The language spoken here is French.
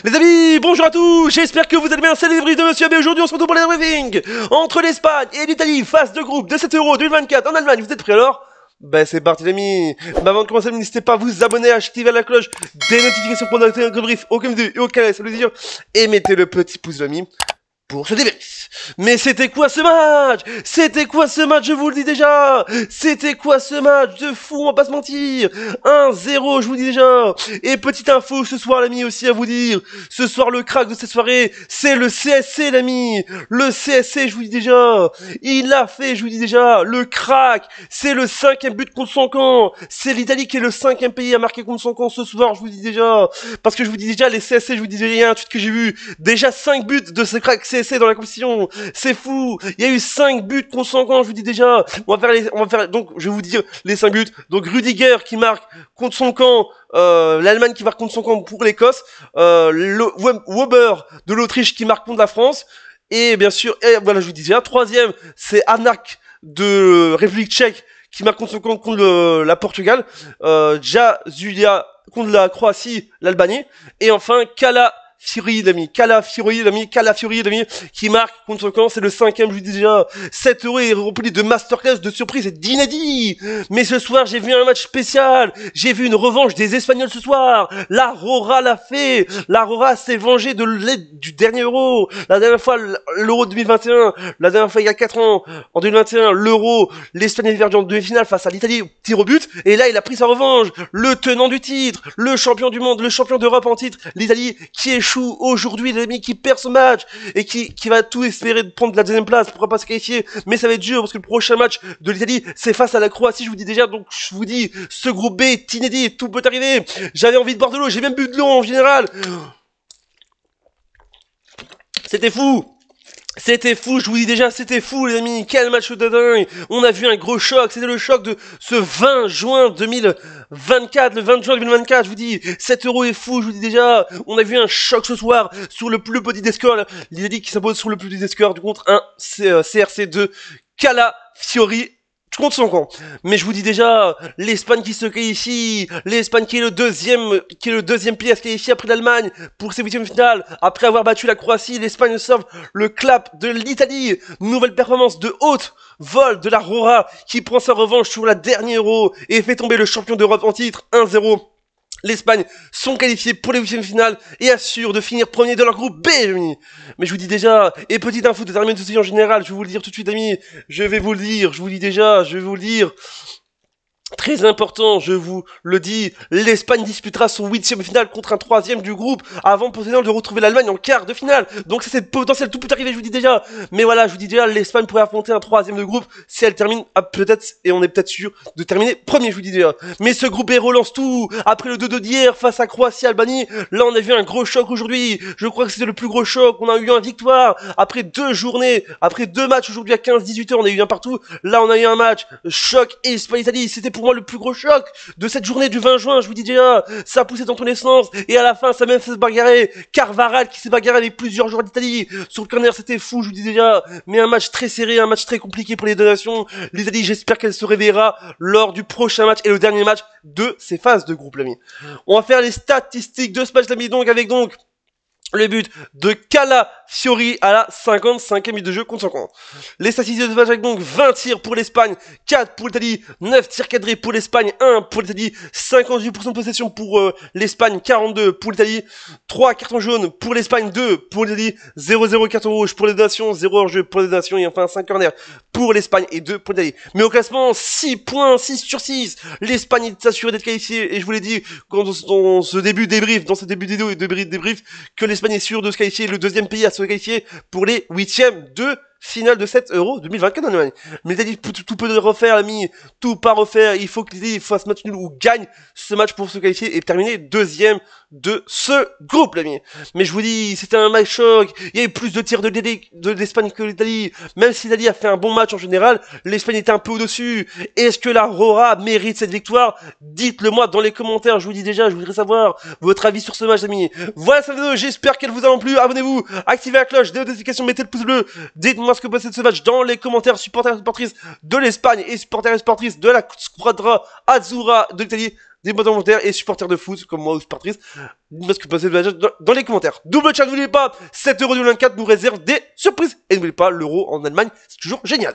Les amis, bonjour à tous, j'espère que vous allez bien, c'est le débrief de Monsieur AB. Aujourd'hui on se retrouve pour le débriefing entre l'Espagne et l'Italie, phase de groupe de 7 Euro 2024 en Allemagne. Vous êtes prêts alors? Ben c'est parti les amis. Mais avant de commencer, n'hésitez pas à vous abonner, à activer la cloche des notifications pour notre débrief, aucun vidéo et aucun ça veut dire, et mettez le petit pouce les amis pour ce débrief. Mais c'était quoi ce match? C'était quoi ce match, je vous le dis déjà? C'était quoi ce match de fou, on va pas se mentir? 1-0, je vous le dis déjà. Et petite info ce soir, l'ami, aussi à vous dire. Ce soir, le crack de cette soirée, c'est le CSC, l'ami. Le CSC, je vous dis déjà. Il a fait, je vous dis déjà, le crack. C'est le 5e but contre son camp. C'est l'Italie qui est le 5e pays à marquer contre son camp ce soir, je vous dis déjà. Parce que je vous dis déjà, les CSC, je vous dis déjà, il y a un tweet que j'ai vu. Déjà 5 buts de ce crack CSC dans la compétition, c'est fou. Il y a eu 5 buts contre son camp, je vous dis déjà. On va faire, donc, je vais vous dire les 5 buts. Donc, Rudiger qui marque contre son camp, l'Allemagne qui marque contre son camp pour l'Écosse, Weber de l'Autriche qui marque contre la France, et bien sûr, et voilà, je vous dis déjà, 3e, c'est Anak de République tchèque qui marque contre son camp contre la Jazulia contre la Croatie, l'Albanie, et enfin, Calafiori, qui marque contre son camp, c'est le 5e, je vous dis déjà. 7 euros est rempli de masterclass, de surprises et d'inédits. Mais ce soir, j'ai vu un match spécial. J'ai vu une revanche des Espagnols ce soir. La Rora l'a fait. La Rora s'est vengée de l'aide du dernier euro. La dernière fois, l'euro 2021. La dernière fois, il y a 4 ans. En 2021, l'euro, l'Espagne est perdue en demi-finale face à l'Italie, tir au but. Et là, il a pris sa revanche. Le tenant du titre, le champion du monde, le champion d'Europe en titre, l'Italie qui échoue aujourd'hui, les amis, qui perd ce match et qui va tout espérer de prendre la deuxième place, pourquoi pas se qualifier, mais ça va être dur parce que le prochain match de l'Italie c'est face à la Croatie, je vous dis déjà. Donc je vous dis, ce groupe B est inédit, tout peut arriver. J'avais envie de boire de l'eau, j'ai même bu de l'eau en général. C'était fou. C'était fou, je vous dis déjà, c'était fou les amis, quel match de dingue. On a vu un gros choc, c'était le choc de ce 20 juin 2024, le 20 juin 2024, je vous dis, 7 euros est fou, je vous dis déjà. On a vu un choc ce soir sur le plus petit des scores, l'Italie qui s'impose sur le plus petit des scores, du contre un CRC de Calafiori contre son camp. Mais je vous dis déjà, l'Espagne qui se qualifie, l'Espagne qui est le deuxième pays à se qualifier après l'Allemagne pour ses huitièmes finales, après avoir battu la Croatie, l'Espagne sauve le clap de l'Italie. Nouvelle performance de haute vol de la Rora qui prend sa revanche sur la dernière Euro et fait tomber le champion d'Europe en titre 1-0. L'Espagne sont qualifiés pour les huitièmes finales et assurent de finir premier de leur groupe B, amis. Mais je vous dis déjà, et petite info de terminer tout en général, je vais vous le dire tout de suite, amis. Je vais vous le dire, je vous le dis déjà, je vais vous le dire. Très important, je vous le dis, l'Espagne disputera son 8e finale contre un 3e du groupe avant potentiellement de retrouver l'Allemagne en quart de finale. Donc ça c'est potentiel, tout peut arriver, je vous dis déjà. Mais voilà, je vous dis déjà, l'Espagne pourrait affronter un 3e de groupe si elle termine peut-être, et on est peut-être sûr de terminer premier, je vous dis déjà. Mais ce groupe B relance tout. Après le 2-2 d'hier face à Croatie-Albanie, là on a vu un gros choc aujourd'hui. Je crois que c'était le plus gros choc. On a eu une victoire après 2 journées, après 2 matchs aujourd'hui à 15-18 heures, on a eu un partout. Là on a eu un match, choc Espagne-Italie, c'était pour moi le plus gros choc de cette journée du 20 juin, je vous dis déjà, ça a poussé dans tous les sens, et à la fin, ça a même fait se bagarrer, Carvaral qui s'est bagarré avec plusieurs joueurs d'Italie, sur le corner, c'était fou, je vous dis déjà, mais un match très serré, un match très compliqué pour les deux nations. L'Italie, j'espère qu'elle se réveillera lors du prochain match, et le dernier match de ces phases de groupe, l'ami. On va faire les statistiques de ce match, l'ami, donc, avec donc, le but de Calafiori à la 55e minute de jeu contre son camp. Les statistiques de ce match avec donc 20 tirs pour l'Espagne, 4 pour l'Italie, 9 tirs cadrés pour l'Espagne, 1 pour l'Italie, 58% de possession pour l'Espagne, 42 pour l'Italie, 3 cartons jaunes pour l'Espagne, 2 pour l'Italie, 0-0 carton rouge pour les nations, 0 hors-jeu pour les nations et enfin 5 corners pour l'Espagne et 2 pour l'Italie. Mais au classement, 6 points, 6 sur 6. L'Espagne est assurée d'être qualifiée et je vous l'ai dit dans ce début débrief, dans ce début vidéo et débrief, que l'Espagne est sûre de se qualifier, le deuxième pays à se qualifier pour les huitièmes de finale de 7 Euro 2024 en Allemagne. Mais l'Italie, tout peut refaire, l'ami, tout pas refaire. Il faut que l'Italie fasse match nul ou gagne ce match pour se qualifier et terminer deuxième de ce groupe, l'ami. Mais je vous dis, c'était un match choc. Il y a eu plus de tirs de l'Espagne que l'Italie. Même si l'Italie a fait un bon match en général, l'Espagne était un peu au-dessus. Est-ce que la Rora mérite cette victoire? Dites-le moi dans les commentaires. Je vous dis déjà, je voudrais savoir votre avis sur ce match, amis. Voilà cette vidéo. J'espère qu'elle vous a plu. Abonnez-vous, activez la cloche, des notifications, mettez le pouce bleu. Dites-moi ce que vous pensez de ce match dans les commentaires. Supporters et supportrices de l'Espagne et supporters et supportrices de la Squadra Azzurra de l'Italie. Dites-moi dans les commentaires, et supporters de foot, comme moi ou supportrices, dites-moi ce que vous pensez de la dans les commentaires. Double chat, n'oubliez pas, 7 € 2024 nous réserve des surprises. Et n'oubliez pas, l'euro en Allemagne, c'est toujours génial.